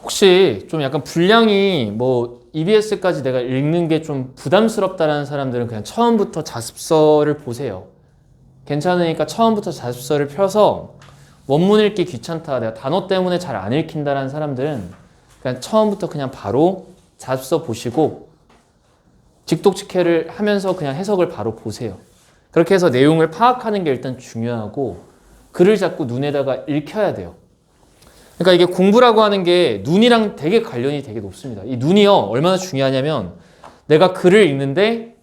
혹시 좀 약간 분량이 뭐 EBS까지 내가 읽는 게 좀 부담스럽다라는 사람들은 그냥 처음부터 자습서를 보세요. 괜찮으니까 처음부터 자습서를 펴서 원문 읽기 귀찮다, 내가 단어 때문에 잘 안 읽힌다라는 사람들은 그냥 처음부터 그냥 바로 자습서 보시고 직독직해를 하면서 그냥 해석을 바로 보세요. 그렇게 해서 내용을 파악하는 게 일단 중요하고 글을 자꾸 눈에다가 읽혀야 돼요. 그러니까 이게 공부라고 하는 게 눈이랑 되게 관련이 되게 높습니다. 이 눈이요, 얼마나 중요하냐면 내가 글을 읽는데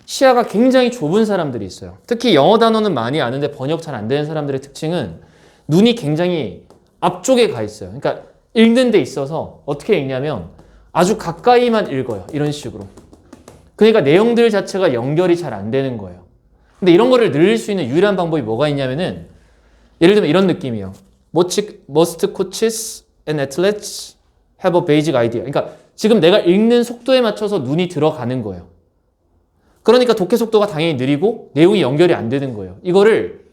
시야가 굉장히 좁은 사람들이 있어요. 특히 영어 단어는 많이 아는데 번역 잘 안 되는 사람들의 특징은 눈이 굉장히 앞쪽에 가 있어요. 그러니까 읽는 데 있어서 어떻게 읽냐면 아주 가까이만 읽어요. 이런 식으로. 그러니까 내용들 자체가 연결이 잘 안 되는 거예요. 근데 이런 거를 늘릴 수 있는 유일한 방법이 뭐가 있냐면은 예를 들면 이런 느낌이에요. Most coaches and athletes have a basic idea. 그러니까 지금 내가 읽는 속도에 맞춰서 눈이 들어가는 거예요. 그러니까 독해 속도가 당연히 느리고 내용이 연결이 안 되는 거예요. 이거를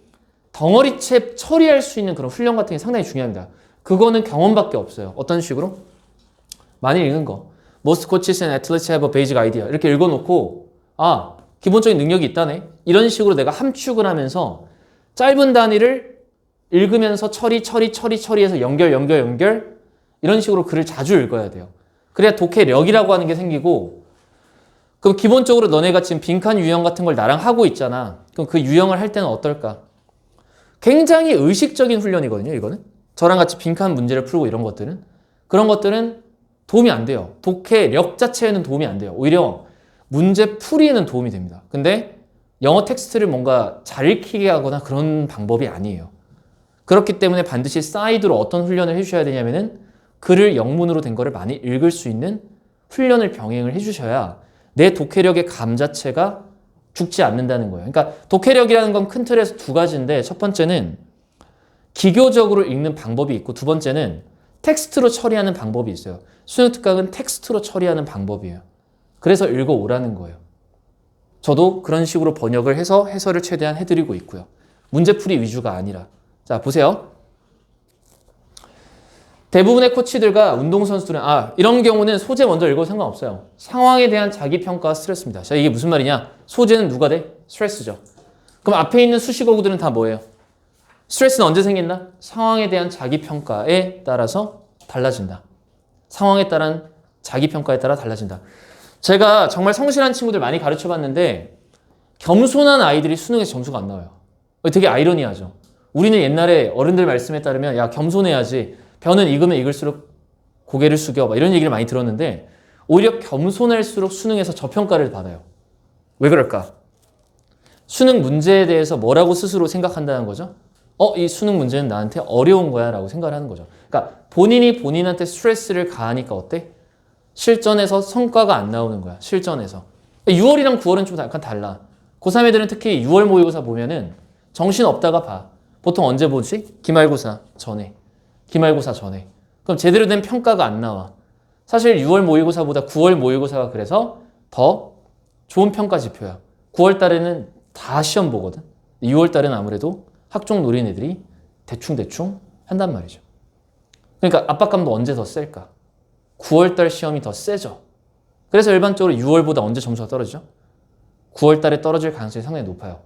덩어리채 처리할 수 있는 그런 훈련 같은 게 상당히 중요합니다. 그거는 경험밖에 없어요. 어떤 식으로? 많이 읽는 거. Most coaches and athletes have a basic idea. 이렇게 읽어놓고 아, 기본적인 능력이 있다네. 이런 식으로 내가 함축을 하면서 짧은 단위를 읽으면서 처리해서 연결 이런 식으로 글을 자주 읽어야 돼요. 그래야 독해력이라고 하는 게 생기고 그럼 기본적으로 너네가 지금 빈칸 유형 같은 걸 나랑 하고 있잖아. 그럼 그 유형을 할 때는 어떨까? 굉장히 의식적인 훈련이거든요. 이거는. 저랑 같이 빈칸 문제를 풀고 이런 것들은. 그런 것들은 도움이 안 돼요. 독해력 자체에는 도움이 안 돼요. 오히려 문제 풀이에는 도움이 됩니다. 근데 영어 텍스트를 뭔가 잘 읽히게 하거나 그런 방법이 아니에요. 그렇기 때문에 반드시 사이드로 어떤 훈련을 해주셔야 되냐면은 글을 영문으로 된 거를 많이 읽을 수 있는 훈련을 병행을 해주셔야 내 독해력의 감 자체가 죽지 않는다는 거예요. 그러니까 독해력이라는 건 큰 틀에서 두 가지인데 첫 번째는 기교적으로 읽는 방법이 있고 두 번째는 텍스트로 처리하는 방법이 있어요. 수능 특강은 텍스트로 처리하는 방법이에요. 그래서 읽어오라는 거예요. 저도 그런 식으로 번역을 해서 해설을 최대한 해드리고 있고요. 문제풀이 위주가 아니라. 자, 보세요. 대부분의 코치들과 운동선수들은 이런 경우는 소재 먼저 읽어도 상관없어요. 상황에 대한 자기평가와 스트레스입니다. 자, 이게 무슨 말이냐? 소재는 누가 돼? 스트레스죠. 그럼 앞에 있는 수식어구들은 다 뭐예요? 스트레스는 언제 생긴다? 상황에 대한 자기평가에 따라서 달라진다. 상황에 따른 자기평가에 따라 달라진다. 제가 정말 성실한 친구들 많이 가르쳐봤는데 겸손한 아이들이 수능에서 점수가 안 나와요. 되게 아이러니하죠. 우리는 옛날에 어른들 말씀에 따르면 야, 겸손해야지. 벼는 익으면 익을수록 고개를 숙여. 막 이런 얘기를 많이 들었는데 오히려 겸손할수록 수능에서 저평가를 받아요. 왜 그럴까? 수능 문제에 대해서 뭐라고 스스로 생각한다는 거죠? 이 수능 문제는 나한테 어려운 거야 라고 생각을 하는 거죠. 그러니까 본인이 본인한테 스트레스를 가하니까 어때? 실전에서 성과가 안 나오는 거야. 실전에서. 6월이랑 9월은 좀 약간 달라. 고3 애들은 특히 6월 모의고사 보면은 정신 없다가 봐. 보통 언제 보지? 기말고사 전에. 기말고사 전에. 그럼 제대로 된 평가가 안 나와. 사실 6월 모의고사보다 9월 모의고사가 그래서 더 좋은 평가 지표야. 9월 달에는 다 시험 보거든. 6월 달에는 아무래도 학종 노린 애들이 대충 한단 말이죠. 그러니까 압박감도 언제 더 셀까? 9월 달 시험이 더 세죠. 그래서 일반적으로 6월보다 언제 점수가 떨어지죠? 9월 달에 떨어질 가능성이 상당히 높아요.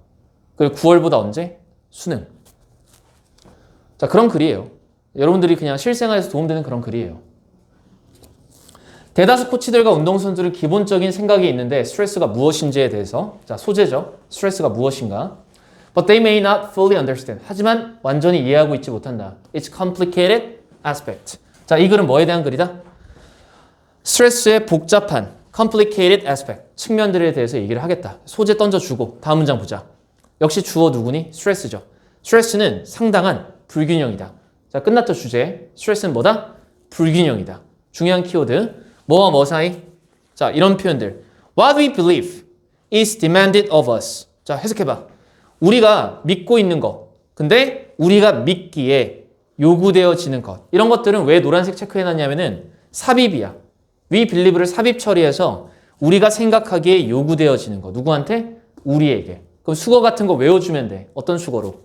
그리고 9월보다 언제? 수능. 자, 그런 글이에요. 여러분들이 그냥 실생활에서 도움되는 그런 글이에요. 대다수 코치들과 운동선수들은 기본적인 생각이 있는데 스트레스가 무엇인지에 대해서 자, 소재죠. 스트레스가 무엇인가? But they may not fully understand. 하지만 완전히 이해하고 있지 못한다. It's complicated aspect. 자, 이 글은 뭐에 대한 글이다? 스트레스의 복잡한 complicated aspect 측면들에 대해서 얘기를 하겠다. 소재 던져주고 다음 문장 보자. 역시 주어 누구니? 스트레스죠. 스트레스는 상당한 불균형이다. 자, 끝났죠, 주제. 스트레스는 뭐다? 불균형이다. 중요한 키워드. 뭐와 뭐 사이? 자, 이런 표현들. What we believe is demanded of us. 자, 해석해봐. 우리가 믿고 있는 것. 근데 우리가 믿기에 요구되어지는 것. 이런 것들은 왜 노란색 체크해놨냐면은 삽입이야. we believe를 삽입 처리해서 우리가 생각하기에 요구되어지는 것. 누구한테? 우리에게. 그럼 수거 같은 거 외워주면 돼. 어떤 수거로?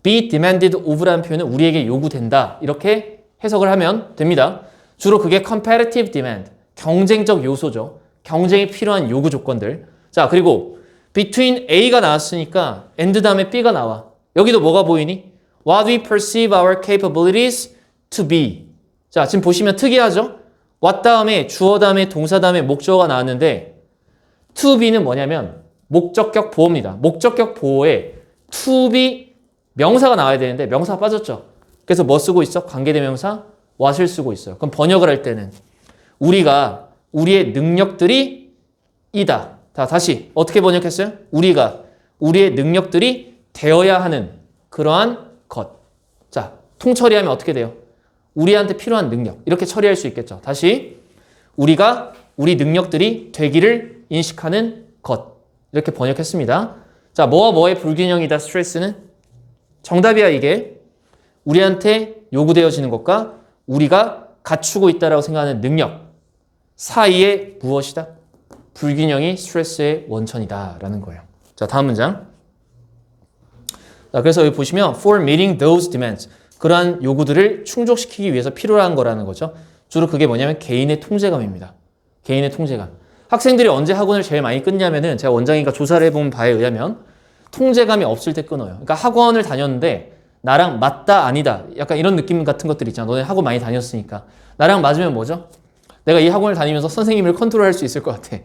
be demanded of라는 표현은 우리에게 요구된다. 이렇게 해석을 하면 됩니다. 주로 그게 competitive demand, 경쟁적 요소죠. 경쟁이 필요한 요구 조건들. 자, 그리고 between A가 나왔으니까 and 다음에 B가 나와. 여기도 뭐가 보이니? What we perceive our capabilities to be. 자, 지금 보시면 특이하죠? what 다음에 주어 다음에 동사 다음에 목적어가 나왔는데 to be는 뭐냐면 목적격 보호입니다. 목적격 보호에 to be 명사가 나와야 되는데 명사가 빠졌죠. 그래서 뭐 쓰고 있어? 관계대명사 what을 쓰고 있어요. 그럼 번역을 할 때는 우리가 우리의 능력들이 이다. 자, 다시 어떻게 번역했어요? 우리가 우리의 능력들이 되어야 하는 그러한 것. 자, 통처리하면 어떻게 돼요? 우리한테 필요한 능력. 이렇게 처리할 수 있겠죠. 다시 우리가 우리 능력들이 되기를 인식하는 것. 이렇게 번역했습니다. 자, 뭐와 뭐의 불균형이다 스트레스는? 정답이야 이게. 우리한테 요구되어지는 것과 우리가 갖추고 있다라고 생각하는 능력 사이에 무엇이다? 불균형이 스트레스의 원천이다 라는 거예요. 자, 다음 문장. 자, 그래서 여기 보시면 for meeting those demands 그러한 요구들을 충족시키기 위해서 필요한 거라는 거죠. 주로 그게 뭐냐면 개인의 통제감입니다. 개인의 통제감. 학생들이 언제 학원을 제일 많이 끊냐면은 제가 원장님과 조사를 해본 바에 의하면 통제감이 없을 때 끊어요. 그러니까 학원을 다녔는데 나랑 맞다 아니다 약간 이런 느낌 같은 것들 있잖아. 너네 학원 많이 다녔으니까. 나랑 맞으면 뭐죠? 내가 이 학원을 다니면서 선생님을 컨트롤할 수 있을 것 같아.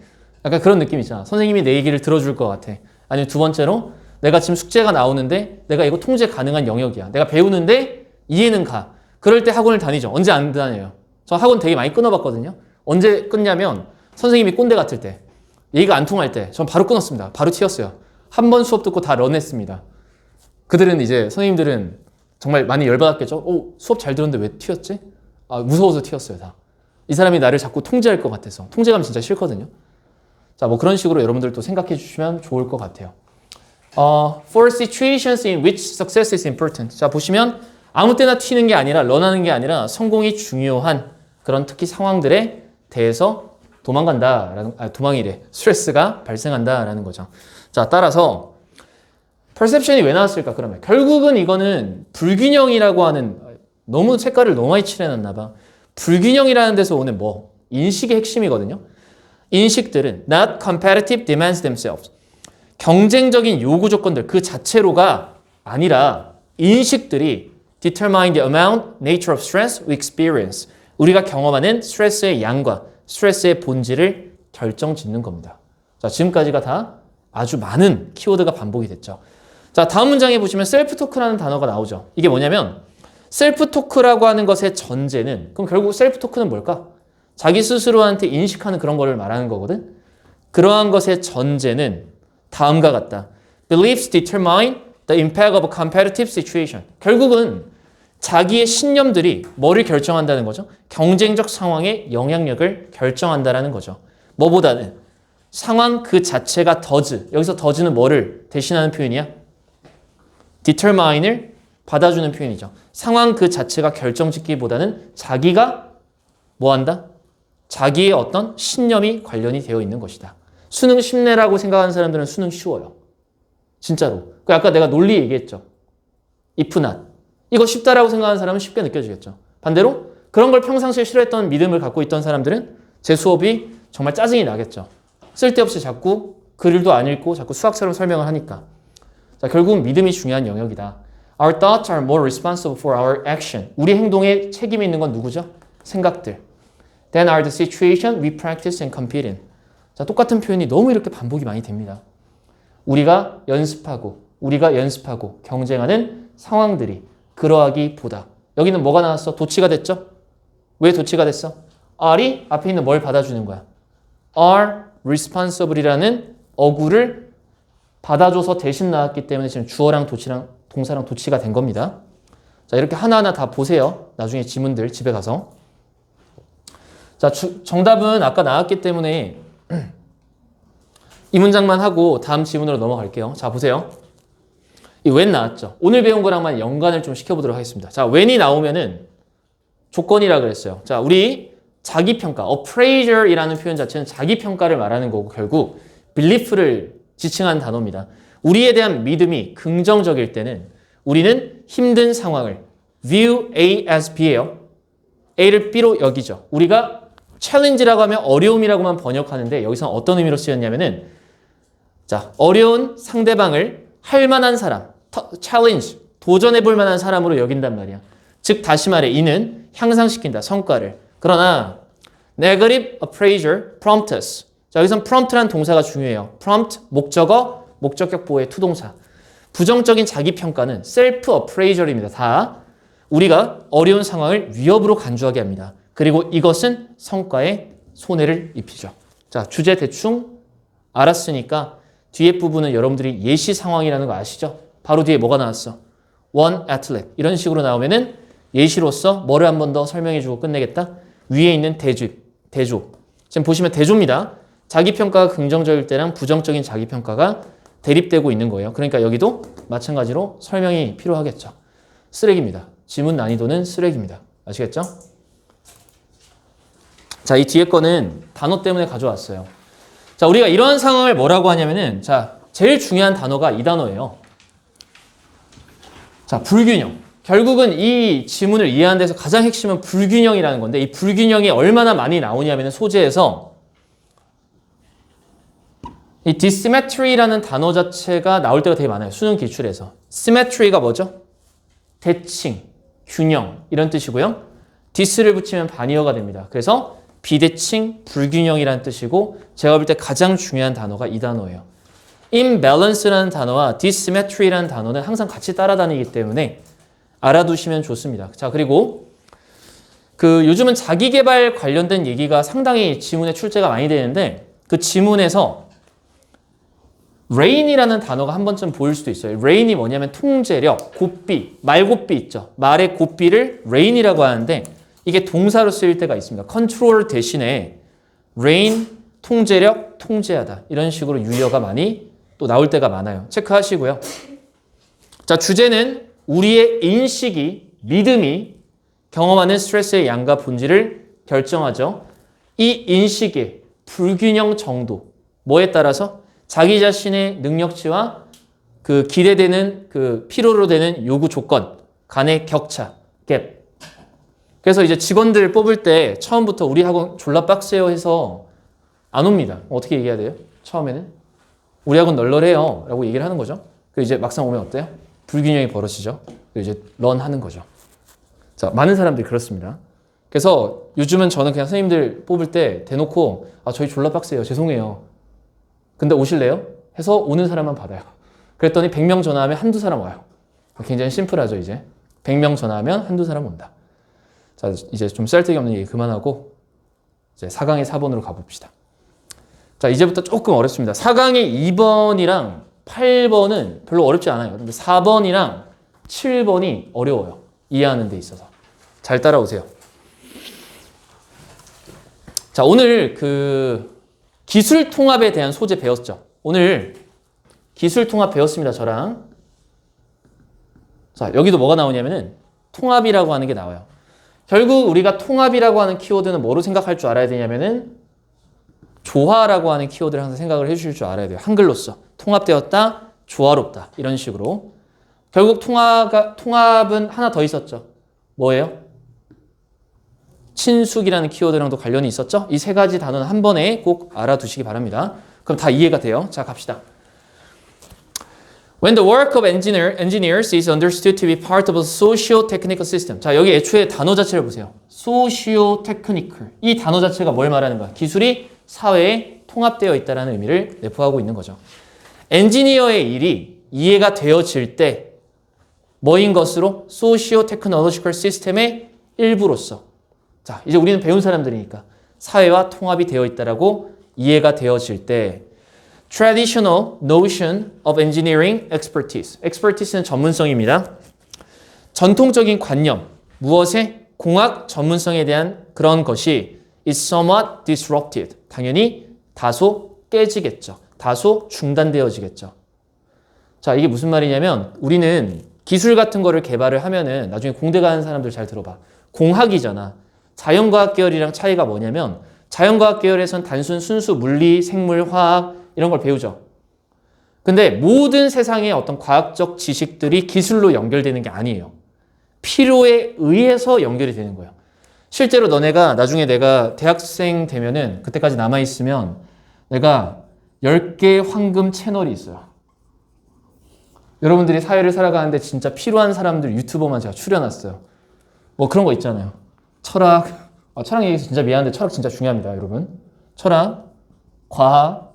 약간 그런 느낌 있잖아. 선생님이 내 얘기를 들어줄 것 같아. 아니면 두 번째로 내가 지금 숙제가 나오는데 내가 이거 통제 가능한 영역이야. 내가 배우는데 이해는 가. 그럴 때 학원을 다니죠. 언제 안 다녀요? 저 학원 되게 많이 끊어봤거든요. 언제 끊냐면 선생님이 꼰대 같을 때, 얘기가 안 통할 때 전 바로 끊었습니다. 바로 튀었어요. 한 번 수업 듣고 다 런했습니다. 그들은 이제 선생님들은 정말 많이 열받았겠죠. 오, 수업 잘 들었는데 왜 튀었지? 아, 무서워서 튀었어요 다. 이 사람이 나를 자꾸 통제할 것 같아서. 통제감 진짜 싫거든요. 자, 뭐 그런 식으로 여러분들도 생각해 주시면 좋을 것 같아요. For situations in which success is important. 자, 보시면 아무 때나 튀는 게 아니라 런하는 게 아니라 성공이 중요한 그런 특히 상황들에 대해서 도망이래. 스트레스가 발생한다라는 거죠. 자, 따라서 perception이 왜 나왔을까 그러면 결국은 이거는 불균형이라고 하는 너무 색깔을 너무 많이 칠해놨나 봐. 불균형이라는 데서 오는 뭐 인식의 핵심이거든요. 인식들은 not competitive demands themselves. 경쟁적인 요구 조건들 그 자체로가 아니라 인식들이 determine the amount, nature of stress we experience. 우리가 경험하는 스트레스의 양과 스트레스의 본질을 결정짓는 겁니다. 자, 지금까지가 다 아주 많은 키워드가 반복이 됐죠. 자, 다음 문장에 보시면 셀프 토크라는 단어가 나오죠. 이게 뭐냐면 셀프 토크라고 하는 것의 전제는 그럼 결국 셀프 토크는 뭘까? 자기 스스로한테 인식하는 그런 거를 말하는 거거든. 그러한 것의 전제는 다음과 같다. Beliefs determine the impact of a competitive situation. 결국은 자기의 신념들이 뭐를 결정한다는 거죠? 경쟁적 상황의 영향력을 결정한다는 거죠. 뭐보다는 상황 그 자체가 does. 여기서 does는 뭐를 대신하는 표현이야? determine을 받아주는 표현이죠. 상황 그 자체가 결정짓기보다는 자기가 뭐 한다? 자기의 어떤 신념이 관련이 되어 있는 것이다. 수능 쉽네라고 생각하는 사람들은 수능 쉬워요. 진짜로. 아까 내가 논리 얘기했죠. if not. 이거 쉽다라고 생각하는 사람은 쉽게 느껴지겠죠. 반대로 그런 걸 평상시에 싫어했던 믿음을 갖고 있던 사람들은 제 수업이 정말 짜증이 나겠죠. 쓸데없이 자꾸 글도 안 읽고 자꾸 수학처럼 설명을 하니까. 자, 결국은 믿음이 중요한 영역이다. Our thoughts are more responsible for our action. 우리 행동에 책임이 있는 건 누구죠? 생각들. Then are the situation we practice and compete in. 자, 똑같은 표현이 너무 이렇게 반복이 많이 됩니다. 우리가 연습하고 경쟁하는 상황들이 그러하기보다. 여기는 뭐가 나왔어? 도치가 됐죠? 왜 도치가 됐어? R이 앞에 있는 뭘 받아주는 거야? are responsible이라는 어구를 받아줘서 대신 나왔기 때문에 지금 주어랑 도치랑 동사랑 도치가 된 겁니다. 자, 이렇게 하나하나 다 보세요. 나중에 지문들 집에 가서. 자, 정답은 아까 나왔기 때문에 이 문장만 하고 다음 지문으로 넘어갈게요. 자, 보세요. 이 when 나왔죠. 오늘 배운 거랑만 연관을 좀 시켜보도록 하겠습니다. 자, when이 나오면은 조건이라 그랬어요. 자, 우리 자기평가, appraisal이라는 표현 자체는 자기평가를 말하는 거고 결국 belief를 지칭하는 단어입니다. 우리에 대한 믿음이 긍정적일 때는 우리는 힘든 상황을 view A as B예요. A를 B로 여기죠. 우리가 challenge라고 하면 어려움이라고만 번역하는데 여기서는 어떤 의미로 쓰였냐면은 자, 어려운 상대방을 할 만한 사람, challenge, 도전해 볼 만한 사람으로 여긴단 말이야. 즉 다시 말해 이는 향상시킨다, 성과를. 그러나 negative appraisal promptus. 자, 여기선 prompt란 동사가 중요해요. prompt, 목적어, 목적격 보호의 투동사. 부정적인 자기평가는 self-appraisal입니다. 다 우리가 어려운 상황을 위협으로 간주하게 합니다. 그리고 이것은 성과에 손해를 입히죠. 자, 주제 대충 알았으니까 뒤에 부분은 여러분들이 예시 상황이라는 거 아시죠? 바로 뒤에 뭐가 나왔어? one athlete. 이런 식으로 나오면은 예시로서 뭐를 한 번 더 설명해주고 끝내겠다? 위에 있는 대조. 지금 보시면 대조입니다. 자기평가가 긍정적일 때랑 부정적인 자기평가가 대립되고 있는 거예요. 그러니까 여기도 마찬가지로 설명이 필요하겠죠. 쓰레기입니다. 지문 난이도는 쓰레기입니다. 아시겠죠? 자, 이 뒤에 거는 단어 때문에 가져왔어요. 자, 우리가 이런 상황을 뭐라고 하냐면은 자, 제일 중요한 단어가 이 단어예요. 자, 불균형. 결국은 이 지문을 이해하는 데서 가장 핵심은 불균형이라는 건데 이 불균형이 얼마나 많이 나오냐면은 소재에서 이 dissymmetry라는 단어 자체가 나올 때가 되게 많아요. 수능 기출에서. symmetry가 뭐죠? 대칭, 균형 이런 뜻이고요. dis를 붙이면 반의어가 됩니다. 그래서 비대칭, 불균형이라는 뜻이고 제가 볼 때 가장 중요한 단어가 이 단어예요. imbalance라는 단어와 dissymmetry라는 단어는 항상 같이 따라다니기 때문에 알아두시면 좋습니다. 자, 그리고 요즘은 자기계발 관련된 얘기가 상당히 지문에 출제가 많이 되는데 그 지문에서 reign이라는 단어가 한 번쯤 보일 수도 있어요. reign이 뭐냐면 통제력, 고삐, 말고삐 있죠. 말의 고삐를 reign이라고 하는데 이게 동사로 쓰일 때가 있습니다. control 대신에 reign, 통제력, 통제하다 이런 식으로 유효가 많이 또 나올 때가 많아요. 체크하시고요. 자, 주제는 우리의 인식이, 믿음이 경험하는 스트레스의 양과 본질을 결정하죠. 이 인식의 불균형 정도, 뭐에 따라서? 자기 자신의 능력치와 그 기대되는 그 필요로 되는 요구 조건 간의 격차, 갭. 그래서 이제 직원들 뽑을 때 처음부터 우리 학원 졸라 빡세요 해서 안 옵니다. 어떻게 얘기해야 돼요? 처음에는? 우리 학원 널널해요 라고 얘기를 하는 거죠. 그리고 이제 막상 오면 어때요? 불균형이 벌어지죠. 그리고 이제 런 하는 거죠. 자, 많은 사람들이 그렇습니다. 그래서 요즘은 저는 그냥 선생님들 뽑을 때 대놓고 아, 저희 졸라 빡세요. 죄송해요. 근데 오실래요? 해서 오는 사람만 받아요. 그랬더니 100명 전화하면 한두 사람 와요. 굉장히 심플하죠, 이제. 100명 전화하면 한두 사람 온다. 자, 이제 좀 쌀데기 없는 얘기 그만하고 이제 4강의 4번으로 가봅시다. 자, 이제부터 조금 어렵습니다. 4강의 2번이랑 8번은 별로 어렵지 않아요. 근데 4번이랑 7번이 어려워요. 이해하는 데 있어서. 잘 따라오세요. 자, 오늘 기술 통합에 대한 소재 배웠죠. 오늘 기술 통합 배웠습니다. 저랑. 자, 여기도 뭐가 나오냐면은 통합이라고 하는 게 나와요. 결국 우리가 통합이라고 하는 키워드는 뭐로 생각할 줄 알아야 되냐면은 조화라고 하는 키워드를 항상 생각을 해주실 줄 알아야 돼요. 한글로서. 통합되었다, 조화롭다. 이런 식으로. 결국 통합은 하나 더 있었죠. 뭐예요? 친숙이라는 키워드랑도 관련이 있었죠? 이 세 가지 단어는 한 번에 꼭 알아두시기 바랍니다. 그럼 다 이해가 돼요. 자, 갑시다. When the work of engineers is understood to be part of a socio-technical system. 자, 여기 애초에 단어 자체를 보세요. socio-technical. 이 단어 자체가 뭘 말하는 거야? 기술이 사회에 통합되어 있다는 의미를 내포하고 있는 거죠. 엔지니어의 일이 이해가 되어질 때 뭐인 것으로? socio-technological system의 일부로서. 자, 이제 우리는 배운 사람들이니까 사회와 통합이 되어 있다라고 이해가 되어질 때 traditional notion of engineering expertise. expertise는 전문성입니다. 전통적인 관념, 무엇에? 공학 전문성에 대한 그런 것이 is somewhat disrupted. 당연히 다소 깨지겠죠. 다소 중단되어지겠죠. 자, 이게 무슨 말이냐면 우리는 기술 같은 거를 개발을 하면은 나중에 공대 가는 사람들 잘 들어봐. 공학이잖아. 자연과학 계열이랑 차이가 뭐냐면 자연과학 계열에선 단순 순수 물리, 생물, 화학 이런 걸 배우죠. 근데 모든 세상의 어떤 과학적 지식들이 기술로 연결되는 게 아니에요. 필요에 의해서 연결이 되는 거예요. 실제로 너네가 나중에 내가 대학생 되면은 그때까지 남아있으면 내가 10개 황금 채널이 있어요. 여러분들이 사회를 살아가는데 진짜 필요한 사람들 유튜버만 제가 추려놨어요. 뭐 그런 거 있잖아요. 철학, 철학 얘기해서 진짜 미안한데 철학 진짜 중요합니다, 여러분. 철학, 과학,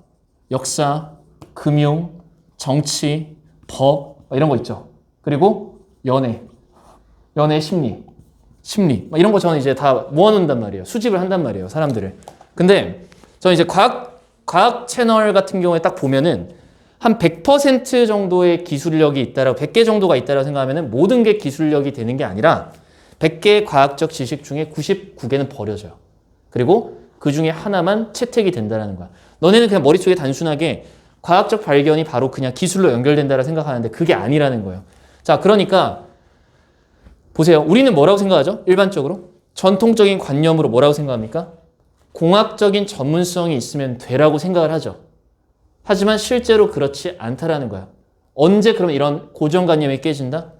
역사, 금융, 정치, 법 이런 거 있죠. 그리고 연애, 심리 이런 거 저는 이제 다 모아놓는단 말이에요. 수집을 한단 말이에요, 사람들을. 근데 저는 이제 과학 채널 같은 경우에 딱 보면은 한 100% 정도의 기술력이 있다라고 100개 정도가 있다라고 생각하면은 모든 게 기술력이 되는 게 아니라 100개의 과학적 지식 중에 99개는 버려져요. 그리고 그 중에 하나만 채택이 된다는 거야. 너네는 그냥 머릿속에 단순하게 과학적 발견이 바로 그냥 기술로 연결된다고 생각하는데 그게 아니라는 거예요. 자, 그러니까 보세요. 우리는 뭐라고 생각하죠? 일반적으로 전통적인 관념으로 뭐라고 생각합니까? 공학적인 전문성이 있으면 되라고 생각을 하죠. 하지만 실제로 그렇지 않다라는 거야. 언제 그럼 이런 고정관념이 깨진다?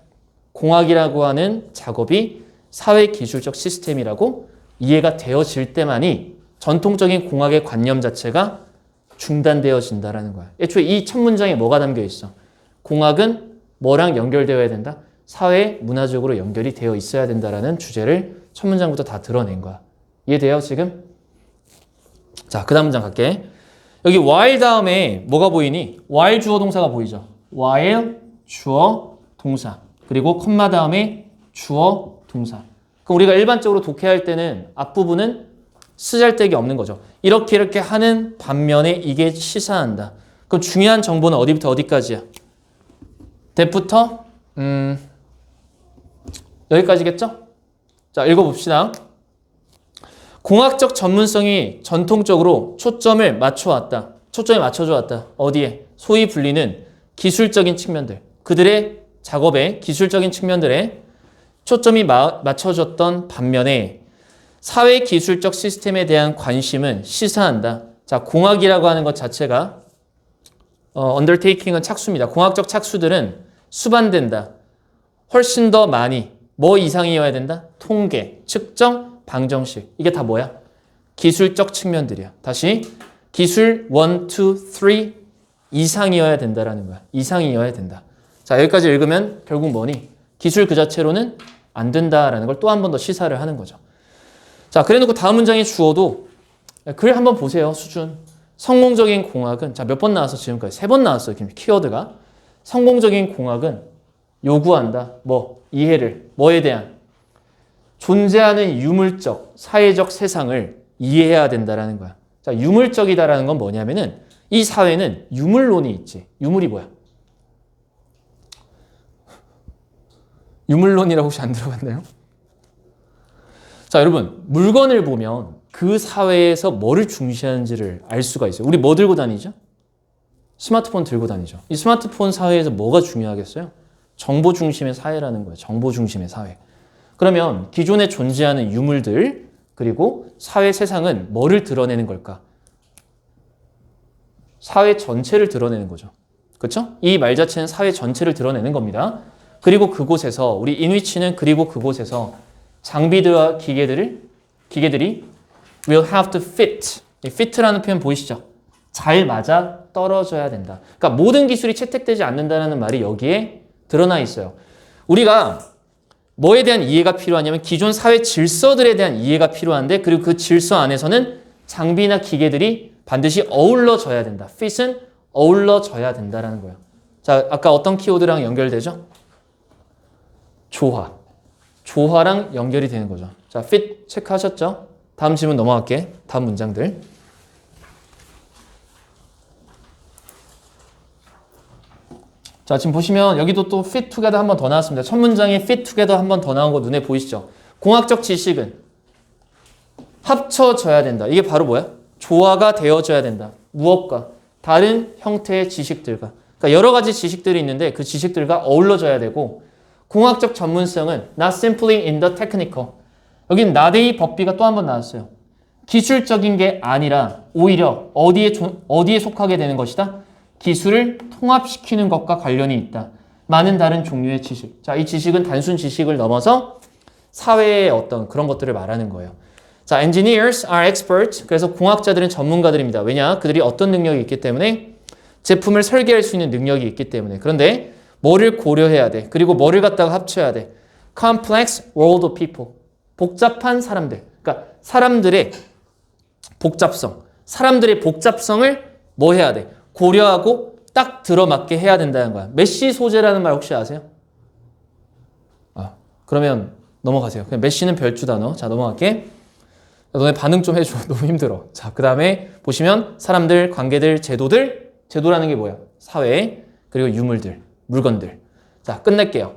공학이라고 하는 작업이 사회기술적 시스템이라고 이해가 되어질 때만이 전통적인 공학의 관념 자체가 중단되어진다라는 거야. 애초에 이 첫 문장에 뭐가 담겨 있어? 공학은 뭐랑 연결되어야 된다? 사회, 문화적으로 연결이 되어 있어야 된다라는 주제를 첫 문장부터 다 드러낸 거야. 이해돼요, 지금? 자, 그 다음 문장 갈게. 여기 while 다음에 뭐가 보이니? while 주어 동사가 보이죠? while 주어 동사. 그리고 컴마 다음에 주어 동사. 그럼 우리가 일반적으로 독해할 때는 앞부분은 쓰잘데기 없는 거죠. 이렇게 하는 반면에 이게 시사한다. 그럼 중요한 정보는 어디부터 어디까지야? that부터 여기까지겠죠? 자, 읽어봅시다. 공학적 전문성이 전통적으로 초점을 맞춰왔다. 초점을 맞춰줘왔다. 어디에? 소위 불리는 기술적인 측면들. 그들의 작업의 기술적인 측면들에 초점이 맞춰졌던 반면에 사회기술적 시스템에 대한 관심은 시사한다. 자, 공학이라고 하는 것 자체가 undertaking은 착수입니다. 공학적 착수들은 수반된다. 훨씬 더 많이. 뭐 이상이어야 된다? 통계, 측정, 방정식. 이게 다 뭐야? 기술적 측면들이야. 다시 기술 1, 2, 3 이상이어야 된다라는 거야. 이상이어야 된다. 자, 여기까지 읽으면 결국 뭐니? 기술 그 자체로는 안 된다라는 걸 또 한 번 더 시사를 하는 거죠. 자, 그래놓고 다음 문장의 주어도 글 한번 보세요. 수준. 성공적인 공학은 자, 몇 번 나왔어 지금까지? 3번 나왔어요. 키워드가. 성공적인 공학은 요구한다. 뭐? 이해를. 뭐에 대한? 존재하는 유물적, 사회적 세상을 이해해야 된다라는 거야. 자, 유물적이다라는 건 뭐냐면은 이 사회는 유물론이 있지. 유물이 뭐야? 유물론이라고 혹시 안 들어봤나요? 자, 여러분, 물건을 보면 그 사회에서 뭐를 중시하는지를 알 수가 있어요. 우리 뭐 들고 다니죠? 스마트폰 들고 다니죠. 이 스마트폰 사회에서 뭐가 중요하겠어요? 정보 중심의 사회라는 거예요. 정보 중심의 사회. 그러면 기존에 존재하는 유물들 그리고 사회 세상은 뭐를 드러내는 걸까? 사회 전체를 드러내는 거죠. 그렇죠? 이 말 자체는 사회 전체를 드러내는 겁니다. 그리고 그곳에서 우리 인위치는 그리고 그곳에서 장비들과 기계들이 will have to fit. 이 fit라는 표현 보이시죠? 잘 맞아 떨어져야 된다. 그러니까 모든 기술이 채택되지 않는다는 말이 여기에 드러나 있어요. 우리가 뭐에 대한 이해가 필요하냐면 기존 사회 질서들에 대한 이해가 필요한데 그리고 그 질서 안에서는 장비나 기계들이 반드시 어우러져야 된다. fit은 어우러져야 된다라는 거예요. 자, 아까 어떤 키워드랑 연결되죠? 조화. 조화랑 연결이 되는 거죠. 자, fit 체크하셨죠? 다음 질문 넘어갈게. 다음 문장들. 자, 지금 보시면 여기도 또 fit together 한 번 더 나왔습니다. 첫 문장에 fit together 한 번 더 나온 거 눈에 보이시죠? 공학적 지식은 합쳐져야 된다. 이게 바로 뭐야? 조화가 되어져야 된다. 무엇과? 다른 형태의 지식들과. 그러니까 여러 가지 지식들이 있는데 그 지식들과 어우러져야 되고 공학적 전문성은 not simply in the technical. 여긴 나데이 법비가 또 한 번 나왔어요. 기술적인 게 아니라 오히려 어디에 속하게 되는 것이다? 기술을 통합시키는 것과 관련이 있다. 많은 다른 종류의 지식. 자, 이 지식은 단순 지식을 넘어서 사회의 어떤 그런 것들을 말하는 거예요. 자, engineers are experts. 그래서 공학자들은 전문가들입니다. 왜냐? 그들이 어떤 능력이 있기 때문에 제품을 설계할 수 있는 능력이 있기 때문에. 그런데 뭐를 고려해야 돼? 그리고 뭐를 갖다가 합쳐야 돼? complex world of people. 복잡한 사람들. 그러니까 사람들의 복잡성. 사람들의 복잡성을 뭐 해야 돼? 고려하고 딱 들어맞게 해야 된다는 거야. 메시 소재라는 말 혹시 아세요? 그러면 넘어가세요. 그냥 메시는 별주 단어. 자, 넘어갈게. 너네 반응 좀 해줘. 너무 힘들어. 자, 그 다음에 보시면 사람들, 관계들, 제도들. 제도라는 게 뭐야? 사회, 그리고 유물들, 물건들. 자, 끝낼게요.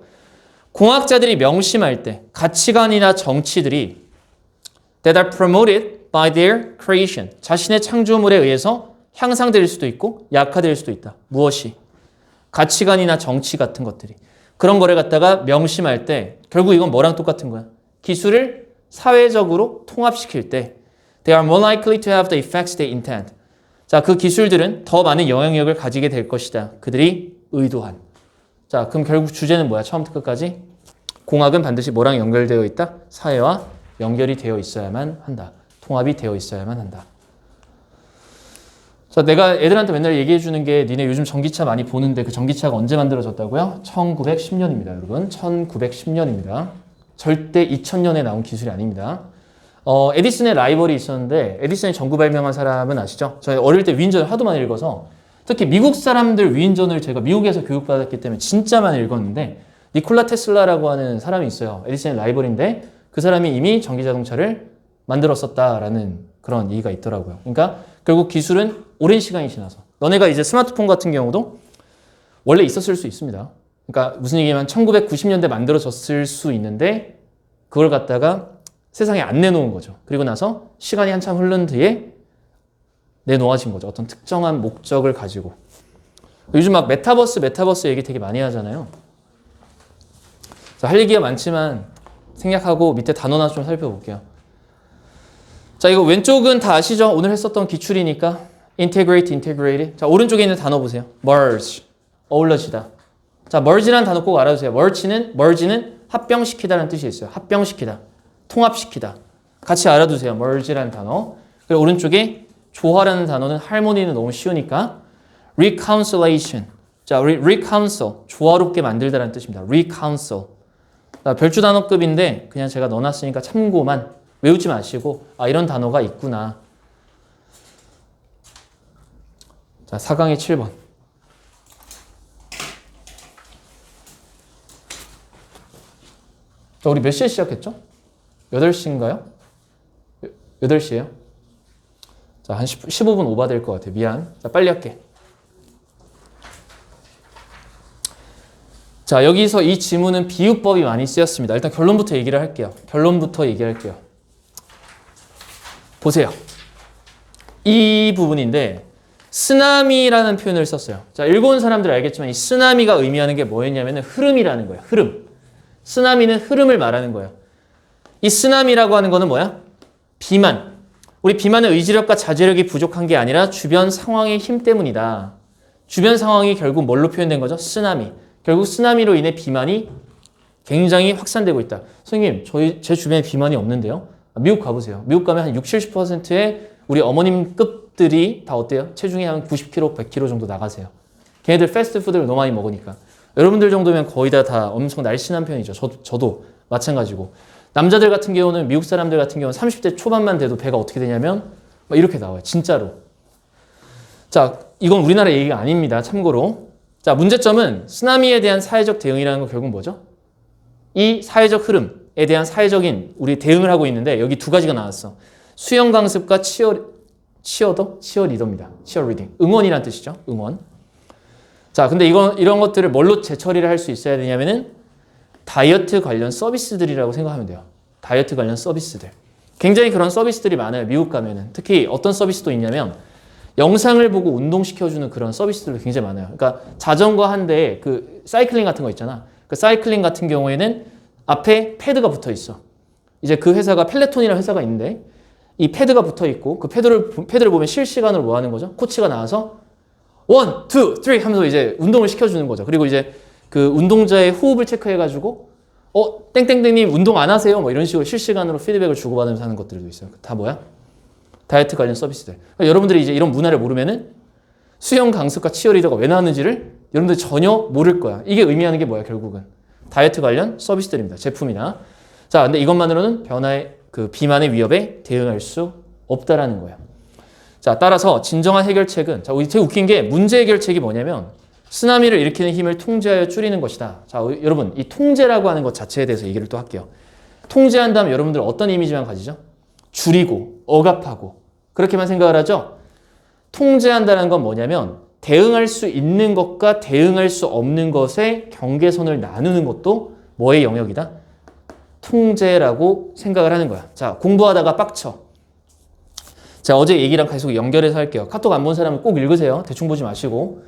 공학자들이 명심할 때 가치관이나 정치들이 that are promoted by their creation. 자신의 창조물에 의해서 향상될 수도 있고 약화될 수도 있다. 무엇이? 가치관이나 정치 같은 것들이. 그런 거를 갖다가 명심할 때 결국 이건 뭐랑 똑같은 거야? 기술을 사회적으로 통합시킬 때 they are more likely to have the effects they intend. 자, 그 기술들은 더 많은 영향력을 가지게 될 것이다. 그들이 의도한. 자, 그럼 결국 주제는 뭐야? 처음부터 끝까지? 공학은 반드시 뭐랑 연결되어 있다? 사회와 연결이 되어 있어야만 한다. 통합이 되어 있어야만 한다. 자, 내가 애들한테 맨날 얘기해 주는 게 니네 요즘 전기차 많이 보는데 그 전기차가 언제 만들어졌다고요? 1910년입니다, 여러분. 1910년입니다. 절대 2000년에 나온 기술이 아닙니다. 에디슨의 라이벌이 있었는데 에디슨이 전구 발명한 사람은 아시죠? 저희 어릴 때 위인전을 하도 많이 읽어서 특히 미국 사람들 위인전을 제가 미국에서 교육받았기 때문에 진짜 많이 읽었는데 니콜라 테슬라라고 하는 사람이 있어요. 에디슨의 라이벌인데 그 사람이 이미 전기자동차를 만들었었다라는 그런 얘기가 있더라고요. 그러니까 결국 기술은 오랜 시간이 지나서 너네가 이제 스마트폰 같은 경우도 원래 있었을 수 있습니다. 그러니까 무슨 얘기냐면 1990년대 만들어졌을 수 있는데 그걸 갖다가 세상에 안 내놓은 거죠. 그리고 나서 시간이 한참 흐른 뒤에 내놓아진 거죠. 어떤 특정한 목적을 가지고. 요즘 막 메타버스 얘기 되게 많이 하잖아요. 자, 할 얘기가 많지만 생략하고 밑에 단어나 좀 살펴볼게요. 자, 이거 왼쪽은 다 아시죠? 오늘 했었던 기출이니까 integrate, integrated. 자, 오른쪽에 있는 단어 보세요. merge, 어울러지다. 자, merge라는 단어 꼭 알아두세요. merge는 합병시키다라는 뜻이 있어요. 합병시키다, 통합시키다. 같이 알아두세요. merge라는 단어. 그리고 오른쪽에 조화라는 단어는 harmony는 너무 쉬우니까 reconciliation. 자, reconcile, 조화롭게 만들다라는 뜻입니다. reconcile. 별주 단어급인데 그냥 제가 넣어놨으니까 참고만. 외우지 마시고 이런 단어가 있구나. 자, 4강의 7번. 자, 우리 몇 시에 시작했죠? 8시인가요? 8시에요? 자, 한 15분 오버될 것 같아요. 미안. 자, 빨리 할게. 자, 여기서 이 지문은 비유법이 많이 쓰였습니다. 일단 결론부터 얘기를 할게요. 보세요. 이 부분인데 쓰나미라는 표현을 썼어요. 자, 읽어온 사람들 알겠지만 이 쓰나미가 의미하는 게 뭐였냐면 흐름이라는 거예요. 흐름. 쓰나미는 흐름을 말하는 거예요. 이 쓰나미라고 하는 거는 뭐야? 비만. 우리 비만은 의지력과 자제력이 부족한 게 아니라 주변 상황의 힘 때문이다. 주변 상황이 결국 뭘로 표현된 거죠? 쓰나미. 결국 쓰나미로 인해 비만이 굉장히 확산되고 있다. 선생님, 제 주변에 비만이 없는데요? 미국 가보세요. 미국 가면 한 60, 70%의 우리 어머님급들이 다 어때요? 체중이 한 90kg, 100kg 정도 나가세요. 걔네들 패스트푸드를 너무 많이 먹으니까. 여러분들 정도면 거의 다 엄청 날씬한 편이죠. 저도 마찬가지고. 남자들 같은 경우는 미국 사람들 같은 경우는 30대 초반만 돼도 배가 어떻게 되냐면 막 이렇게 나와요. 진짜로. 자, 이건 우리나라 얘기가 아닙니다. 참고로. 자, 문제점은 쓰나미에 대한 사회적 대응이라는 건 결국 뭐죠? 이 사회적 흐름에 대한 사회적인 우리 대응을 하고 있는데 여기 두 가지가 나왔어. 수영 강습과 치어리더입니다. 치어리딩. 응원이란 뜻이죠. 응원. 자, 근데 이런 것들을 뭘로 재처리를 할 수 있어야 되냐면은 다이어트 관련 서비스들이라고 생각하면 돼요. 다이어트 관련 서비스들. 굉장히 그런 서비스들이 많아요. 미국 가면은. 특히 어떤 서비스도 있냐면 영상을 보고 운동시켜주는 그런 서비스들도 굉장히 많아요. 그러니까 자전거 한 대에 그 사이클링 같은 거 있잖아. 그 사이클링 같은 경우에는 앞에 패드가 붙어 있어. 이제 그 회사가 펠레톤이라는 회사가 있는데 이 패드가 붙어 있고 그 패드를 보면 실시간으로 뭐 하는 거죠? 코치가 나와서 1, 2, 3 하면서 이제 운동을 시켜주는 거죠. 그리고 이제 그 운동자의 호흡을 체크해가지고 땡땡땡님 운동 안 하세요? 뭐 이런 식으로 실시간으로 피드백을 주고받으면서 하는 것들도 있어요. 다 뭐야? 다이어트 관련 서비스들. 그러니까 여러분들이 이제 이런 문화를 모르면은 수영 강습과 치어리더가 왜 나왔는지를 여러분들이 전혀 모를 거야. 이게 의미하는 게 뭐야, 결국은? 다이어트 관련 서비스들입니다. 제품이나. 자, 근데 이것만으로는 변화의 그 비만의 위협에 대응할 수 없다라는 거예요. 자, 따라서 진정한 해결책은, 자, 되게 웃긴 게 문제 해결책이 뭐냐면 쓰나미를 일으키는 힘을 통제하여 줄이는 것이다. 자, 여러분, 이 통제라고 하는 것 자체에 대해서 얘기를 또 할게요. 통제한다면 여러분들 어떤 이미지만 가지죠? 줄이고, 억압하고, 그렇게만 생각을 하죠? 통제한다는 건 뭐냐면 대응할 수 있는 것과 대응할 수 없는 것의 경계선을 나누는 것도 뭐의 영역이다? 통제라고 생각을 하는 거야. 자, 공부하다가 빡쳐. 자, 어제 얘기랑 계속 연결해서 할게요. 카톡 안 본 사람은 꼭 읽으세요. 대충 보지 마시고.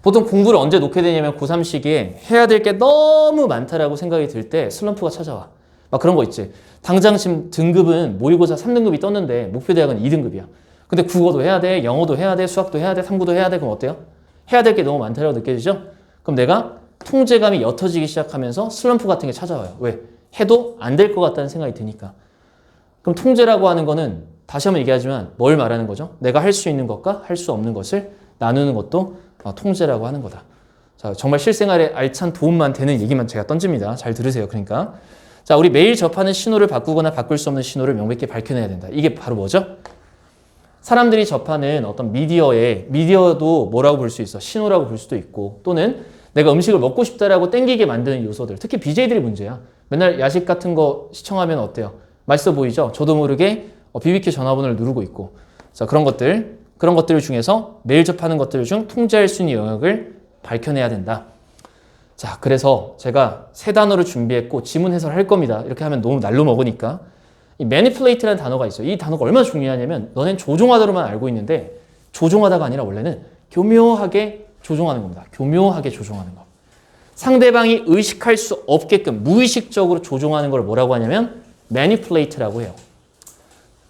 보통 공부를 언제 놓게 되냐면 고3 시기에 해야 될 게 너무 많다라고 생각이 들 때 슬럼프가 찾아와. 막 그런 거 있지. 당장 지금 등급은 모의고사 3등급이 떴는데 목표 대학은 2등급이야. 근데 국어도 해야 돼, 영어도 해야 돼, 수학도 해야 돼, 탐구도 해야 돼. 그럼 어때요? 해야 될 게 너무 많다라고 느껴지죠? 그럼 내가 통제감이 옅어지기 시작하면서 슬럼프 같은 게 찾아와요. 왜? 해도 안 될 것 같다는 생각이 드니까. 그럼 통제라고 하는 거는 다시 한번 얘기하지만 뭘 말하는 거죠? 내가 할 수 있는 것과 할 수 없는 것을 나누는 것도 통제라고 하는 거다. 자, 정말 실생활에 알찬 도움만 되는 얘기만 제가 던집니다. 잘 들으세요. 그러니까. 자, 우리 매일 접하는 신호를 바꾸거나 바꿀 수 없는 신호를 명백히 밝혀내야 된다. 이게 바로 뭐죠? 사람들이 접하는 어떤 미디어도 뭐라고 볼 수 있어? 신호라고 볼 수도 있고, 또는 내가 음식을 먹고 싶다라고 땡기게 만드는 요소들. 특히 BJ들이 문제야. 맨날 야식 같은 거 시청하면 어때요? 맛있어 보이죠? 저도 모르게 BBQ 전화번호를 누르고 있고. 자, 그런 것들 중에서 매일 접하는 것들 중 통제할 수 있는 영역을 밝혀내야 된다. 자, 그래서 제가 세 단어를 준비했고 지문 해설을 할 겁니다. 이렇게 하면 너무 날로 먹으니까. 이 manipulate라는 단어가 있어요. 이 단어가 얼마나 중요하냐면 너넨 조종하다로만 알고 있는데 조종하다가 아니라 원래는 교묘하게 조종하는 겁니다. 교묘하게 조종하는 거. 상대방이 의식할 수 없게끔 무의식적으로 조종하는 걸 뭐라고 하냐면 manipulate라고 해요.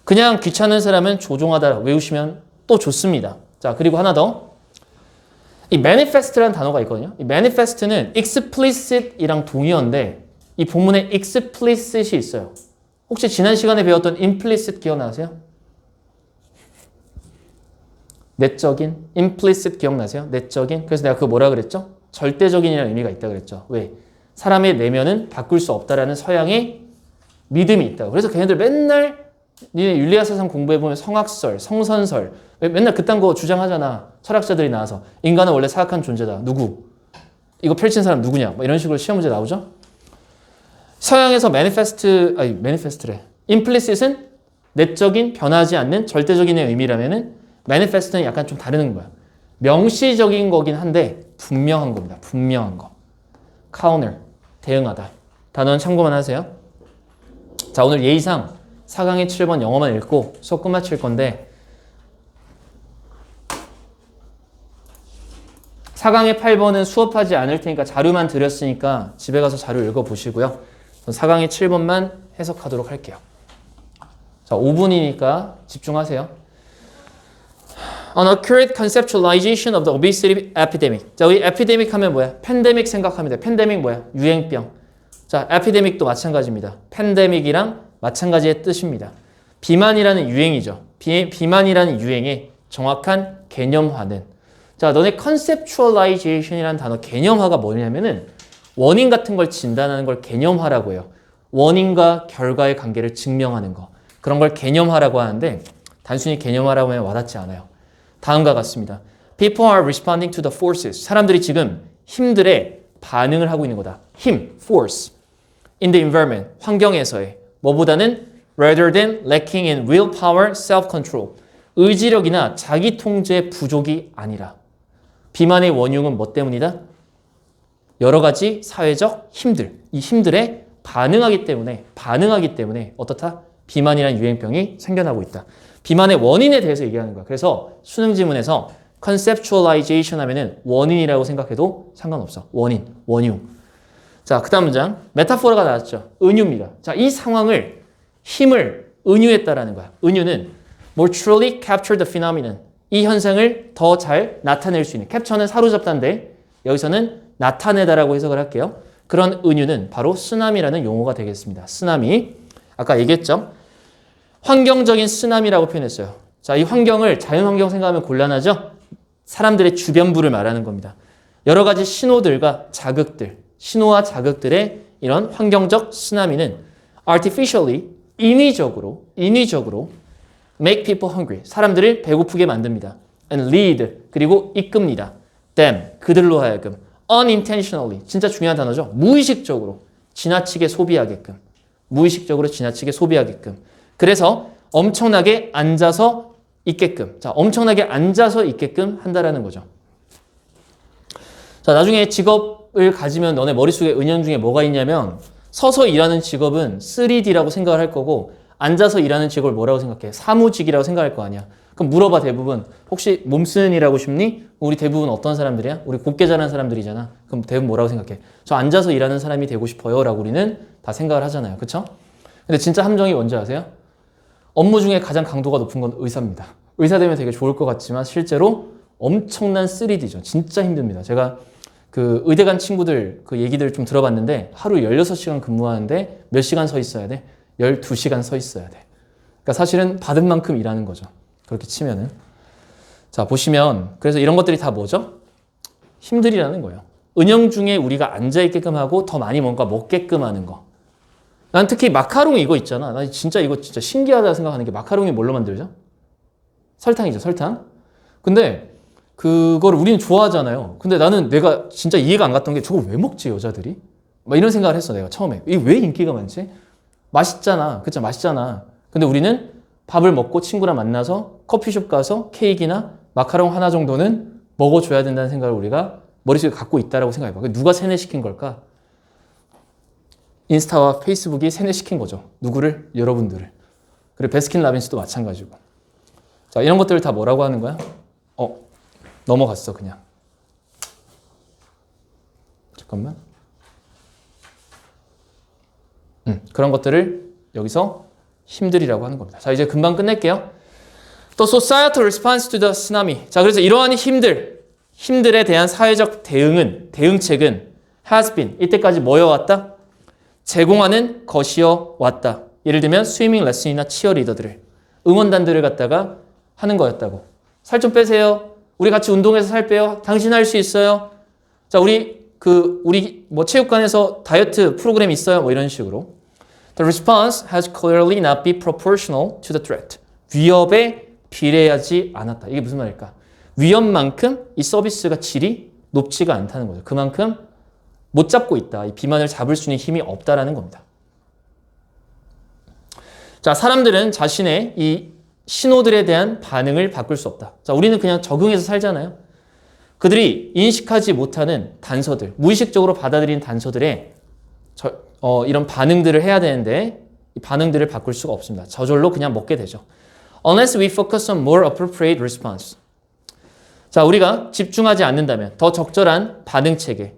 그냥 귀찮은 사람은 조종하다 외우시면 또 좋습니다. 자, 그리고 하나 더. 이 manifest라는 단어가 있거든요. 이 manifest는 explicit이랑 동의어인데 이 본문에 explicit이 있어요. 혹시 지난 시간에 배웠던 implicit 기억나세요? 내적인, implicit 기억나세요? 내적인. 그래서 내가 그거 뭐라 그랬죠? 절대적인이라는 의미가 있다 그랬죠. 왜? 사람의 내면은 바꿀 수 없다라는 서양의 믿음이 있다고. 그래서 걔네들 맨날 니네 윤리학 사상 공부해보면 성악설, 성선설 맨날 그딴 거 주장하잖아. 철학자들이 나와서 인간은 원래 사악한 존재다. 누구? 이거 펼친 사람 누구냐? 뭐 이런 식으로 시험 문제 나오죠? 서양에서 manifest래. implicit은 내적인, 변하지 않는 절대적인의 의미라면은 manifest는 약간 좀 다른 거야. 명시적인 거긴 한데 분명한 겁니다. 분명한 거. counter, 대응하다. 단어는 참고만 하세요. 자, 오늘 예의상 4강의 7번 영어만 읽고 수업 끝마칠 건데 4강의 8번은 수업하지 않을 테니까 자료만 드렸으니까 집에 가서 자료 읽어보시고요. 4강의 7번만 해석하도록 할게요. 자, 5분이니까 집중하세요. An accurate conceptualization of the obesity epidemic. 자, 우리 epidemic 하면 뭐야? 팬데믹 생각하면 돼. 팬데믹 뭐야? 유행병. 자, epidemic도 마찬가지입니다. 팬데믹이랑 마찬가지의 뜻입니다. 비만이라는 유행이죠. 비만이라는 유행의 정확한 개념화는. 자, 너네 conceptualization이라는 단어 개념화가 뭐냐면은 원인 같은 걸 진단하는 걸 개념화라고 해요. 원인과 결과의 관계를 증명하는 거. 그런 걸 개념화라고 하는데 단순히 개념화라고 하면 와닿지 않아요. 다음과 같습니다. People are responding to the forces. 사람들이 지금 힘들에 반응을 하고 있는 거다. 힘, force. In the environment, 환경에서의. 뭐보다는 rather than lacking in willpower, self-control. 의지력이나 자기 통제 부족이 아니라. 비만의 원흉은 뭐 때문이다? 여러 가지 사회적 힘들, 이 힘들에 반응하기 때문에 어떻다? 비만이라는 유행병이 생겨나고 있다. 비만의 원인에 대해서 얘기하는 거야. 그래서 수능 지문에서 conceptualization 하면은 원인이라고 생각해도 상관없어. 원인, 원흉. 자, 그 다음 문장. 메타포라가 나왔죠. 은유입니다. 자, 이 상황을, 힘을 은유했다라는 거야. 은유는 more truly capture the phenomenon. 이 현상을 더 잘 나타낼 수 있는. 캡처는 사로잡다인데 여기서는 나타내다라고 해석을 할게요. 그런 은유는 바로 쓰나미라는 용어가 되겠습니다. 쓰나미. 아까 얘기했죠? 환경적인 쓰나미라고 표현했어요. 자, 이 환경을 자연환경 생각하면 곤란하죠? 사람들의 주변부를 말하는 겁니다. 여러 가지 신호들과 자극들, 신호와 자극들의 이런 환경적 쓰나미는 artificially, 인위적으로 make people hungry, 사람들을 배고프게 만듭니다. and lead, 그리고 이끕니다. them, 그들로 하여금 unintentionally, 진짜 중요한 단어죠. 무의식적으로 지나치게 소비하게끔. 무의식적으로 지나치게 소비하게끔. 그래서 엄청나게 앉아서 있게끔. 자, 엄청나게 앉아서 있게끔 한다라는 거죠. 자, 나중에 직업을 가지면 너네 머릿속에 은연중에 뭐가 있냐면 서서 일하는 직업은 3D라고 생각을 할 거고 앉아서 일하는 직업을 뭐라고 생각해? 사무직이라고 생각할 거 아니야. 그럼 물어봐 대부분. 혹시 몸 쓰는 일하고 싶니? 우리 대부분 어떤 사람들이야? 우리 곱게 자란 사람들이잖아. 그럼 대부분 뭐라고 생각해? 저 앉아서 일하는 사람이 되고 싶어요 라고 우리는 다 생각을 하잖아요. 그쵸? 근데 진짜 함정이 뭔지 아세요? 업무 중에 가장 강도가 높은 건 의사입니다. 의사 되면 되게 좋을 것 같지만 실제로 엄청난 3D죠. 진짜 힘듭니다. 제가 그 의대 간 친구들 그 얘기들 좀 들어봤는데 하루 16시간 근무하는데 몇 시간 서 있어야 돼? 12시간 서 있어야 돼. 그러니까 사실은 받은 만큼 일하는 거죠. 그렇게 치면은. 자, 보시면 그래서 이런 것들이 다 뭐죠? 힘들이라는 거예요. 은연중에 우리가 앉아있게끔 하고 더 많이 뭔가 먹게끔 하는 거. 난 특히 마카롱 이거 있잖아. 나 진짜 이거 진짜 신기하다 생각하는 게 마카롱이 뭘로 만들죠? 설탕이죠, 설탕. 근데 그걸 우리는 좋아하잖아요. 근데 나는 내가 진짜 이해가 안 갔던 게 저걸 왜 먹지, 여자들이? 막 이런 생각을 했어, 내가 처음에. 이게 왜 인기가 많지? 맛있잖아. 그쵸, 맛있잖아. 근데 우리는 밥을 먹고 친구랑 만나서 커피숍 가서 케이크나 마카롱 하나 정도는 먹어줘야 된다는 생각을 우리가 머릿속에 갖고 있다라고 생각해봐. 누가 세뇌시킨 걸까? 인스타와 페이스북이 세뇌시킨 거죠. 누구를? 여러분들을. 그리고 베스킨라빈스도 마찬가지고. 자, 이런 것들을 다 뭐라고 하는 거야? 넘어갔어, 그냥. 잠깐만. 그런 것들을 여기서 힘들이라고 하는 겁니다. 자, 이제 금방 끝낼게요. 또 societal response to the tsunami. 자, 그래서 이러한 힘들에 대한 사회적 대응책은 has been, 이때까지 뭐여왔다? 제공하는 것이어 왔다. 예를 들면 스위밍 레슨이나 치어리더들을, 응원단들을 갖다가 하는 거였다고. 살 좀 빼세요. 우리 같이 운동해서 살 빼요. 당신 할 수 있어요. 자, 우리 뭐 체육관에서 다이어트 프로그램 있어요. 뭐 이런 식으로. The response has clearly not been proportional to the threat. 위협에 비례하지 않았다. 이게 무슨 말일까? 위협만큼 이 서비스가 질이 높지가 않다는 거죠. 그만큼 못 잡고 있다. 이 비만을 잡을 수 있는 힘이 없다라는 겁니다. 자, 사람들은 자신의 이 신호들에 대한 반응을 바꿀 수 없다. 자, 우리는 그냥 적응해서 살잖아요. 그들이 인식하지 못하는 단서들, 무의식적으로 받아들인 단서들에 이런 반응들을 해야 되는데 이 반응들을 바꿀 수가 없습니다. 저절로 그냥 먹게 되죠. Unless we focus on more appropriate response. 자, 우리가 집중하지 않는다면 더 적절한 반응 체계,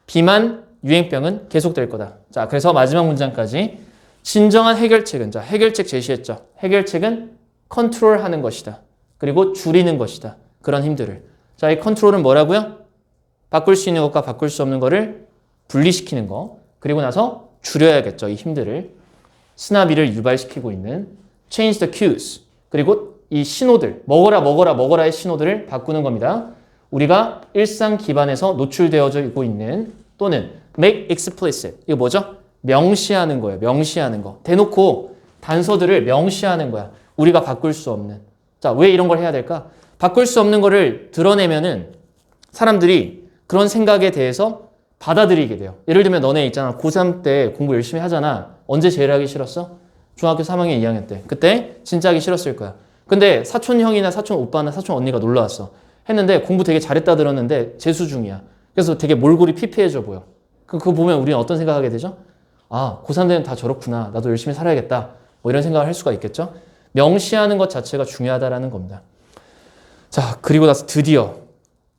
비만 유행병은 계속될 거다. 자, 그래서 마지막 문장까지 진정한 해결책은, 자, 해결책 제시했죠. 해결책은 컨트롤하는 것이다. 그리고 줄이는 것이다. 그런 힘들을. 자, 이 컨트롤은 뭐라고요? 바꿀 수 있는 것과 바꿀 수 없는 거를 분리시키는 거. 그리고 나서 줄여야겠죠. 이 힘들을. 쓰나미를 유발시키고 있는 change the cues. 그리고 이 신호들, 먹어라의 신호들을 바꾸는 겁니다. 우리가 일상 기반에서 노출되어져 있고 있는 또는 make explicit. 이거 뭐죠? 명시하는 거예요. 명시하는 거. 대놓고 단서들을 명시하는 거야. 우리가 바꿀 수 없는. 자, 왜 이런 걸 해야 될까? 바꿀 수 없는 거를 드러내면은 사람들이 그런 생각에 대해서 받아들이게 돼요. 예를 들면 너네 있잖아. 고3 때 공부 열심히 하잖아. 언제 제일 하기 싫었어? 중학교 3학년 2학년 때. 그때 진짜 하기 싫었을 거야. 근데 사촌 형이나 사촌 오빠나 사촌 언니가 놀러 왔어. 했는데 공부 되게 잘했다 들었는데 재수 중이야. 그래서 되게 몰골이 피폐해져 보여. 그거 보면 우리는 어떤 생각하게 되죠? 아, 고3 때는 다 저렇구나. 나도 열심히 살아야겠다. 뭐 이런 생각을 할 수가 있겠죠? 명시하는 것 자체가 중요하다라는 겁니다. 자, 그리고 나서 드디어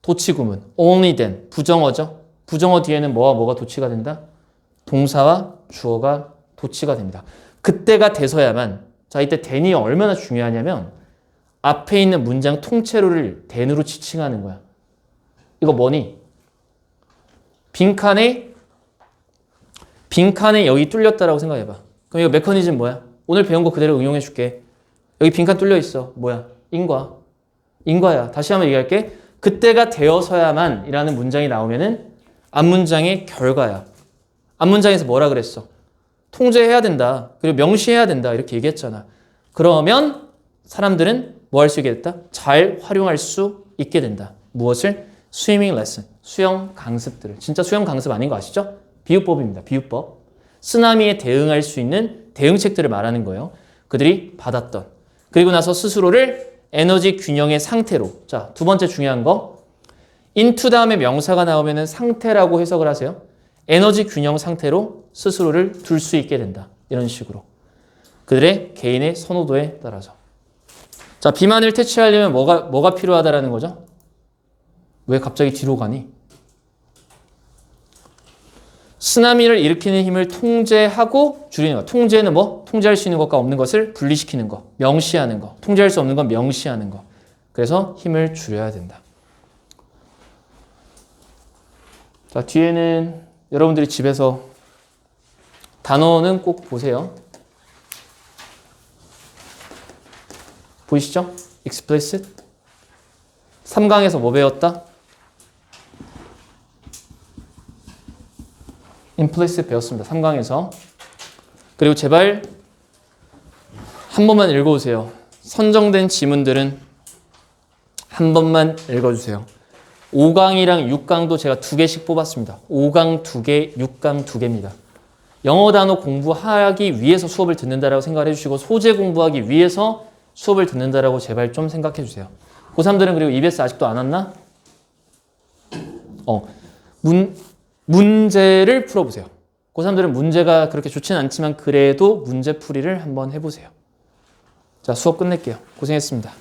도치구문, only then, 부정어죠. 부정어 뒤에는 뭐와 뭐가 도치가 된다? 동사와 주어가 도치가 됩니다. 그때가 돼서야만, 자, 이때 then이 얼마나 중요하냐면 앞에 있는 문장 통째로를 then으로 지칭하는 거야. 이거 뭐니? 빈칸에 빈칸에 여기 뚫렸다라고 생각해봐. 그럼 이거 메커니즘 뭐야? 오늘 배운 거 그대로 응용해 줄게. 여기 빈칸 뚫려 있어. 뭐야? 인과. 인과야. 다시 한번 얘기할게. 그때가 되어서야만 이라는 문장이 나오면은 앞문장의 결과야. 앞문장에서 뭐라 그랬어? 통제해야 된다. 그리고 명시해야 된다. 이렇게 얘기했잖아. 그러면 사람들은 뭐 할 수 있게 됐다? 잘 활용할 수 있게 된다. 무엇을? 스위밍 레슨, 수영 강습들을. 진짜 수영 강습 아닌 거 아시죠? 비유법입니다. 비유법. 쓰나미에 대응할 수 있는 대응책들을 말하는 거예요. 그들이 받았던. 그리고 나서 스스로를 에너지 균형의 상태로. 자, 두 번째 중요한 거. into 다음에 명사가 나오면 상태라고 해석을 하세요. 에너지 균형 상태로 스스로를 둘 수 있게 된다. 이런 식으로. 그들의 개인의 선호도에 따라서. 자, 비만을 퇴치하려면 뭐가 필요하다라는 거죠? 왜 갑자기 뒤로 가니? 쓰나미를 일으키는 힘을 통제하고 줄이는 것. 통제는 뭐? 통제할 수 있는 것과 없는 것을 분리시키는 것. 명시하는 것. 통제할 수 없는 건 명시하는 것. 그래서 힘을 줄여야 된다. 자, 뒤에는 여러분들이 집에서 단어는 꼭 보세요. 보이시죠? explicit. 3강에서 뭐 배웠다? implicit 배웠습니다. 3강에서. 그리고 제발 한 번만 읽어주세요. 선정된 지문들은 한 번만 읽어주세요. 5강이랑 6강도 제가 2개씩 뽑았습니다. 5강 2개, 6강 2개입니다. 영어 단어 공부하기 위해서 수업을 듣는다라고 생각을 해주시고 소재 공부하기 위해서 수업을 듣는다라고 제발 좀 생각해 주세요. 고3들은 그리고 EBS 아직도 안 왔나? 문제를 풀어보세요. 고3들은 문제가 그렇게 좋지는 않지만 그래도 문제풀이를 한번 해보세요. 자, 수업 끝낼게요. 고생했습니다.